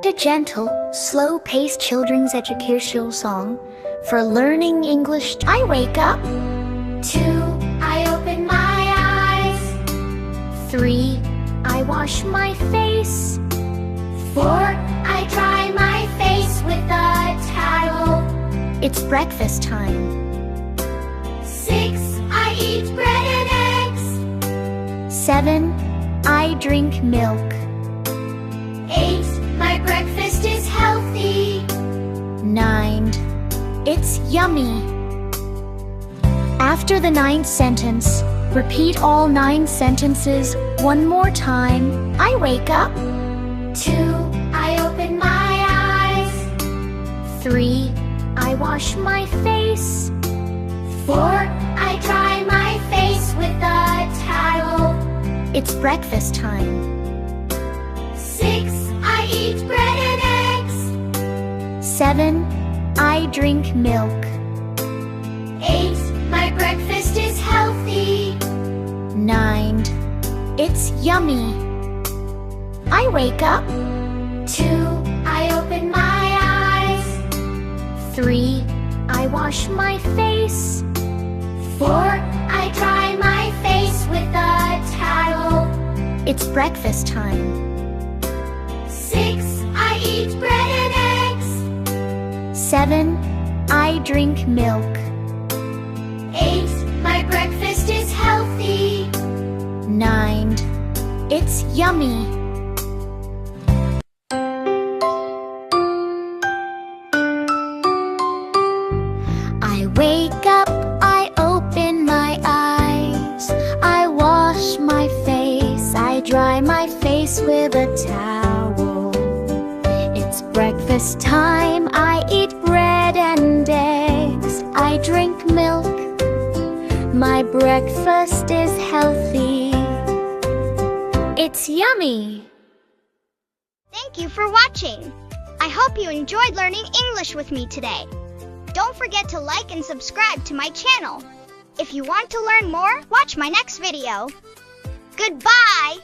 Expect a gentle, slow-paced children's educational song for learning English. I wake up. 2. I open my eyes. 3. I wash my face. 4. I dry my face with a towel. It's breakfast time. 6. I eat bread and eggs. 7. I drink milk. 8. My breakfast is healthy. 9. It's yummy. After the 9th sentence, repeat all 9 sentences one more time. I wake up. 2. I open my eyes. 3. I wash my face. 4. I dry my face with a towel. It's breakfast time. 6. I eat bread and eggs. 7. I drink milk. 8. My breakfast is healthy. 9. It's yummy. I wake up. 2. I open my eyes. 3. I wash my face. 4. I dry my face with a towel. It's breakfast time. 6. I eat bread and eggs. 7. I drink milk. 8. My breakfast is healthy. 9. It's yummy. I wake up, I open my eyes. I wash my face, I dry my face with a towel. It's breakfast time, I eat bread and eggs. I drink milk, my breakfast is healthy. It's yummy. Thank you for watching. I hope you enjoyed learning English with me today. Don't forget to like and subscribe to my channel. If you want to learn more, watch my next video. Goodbye!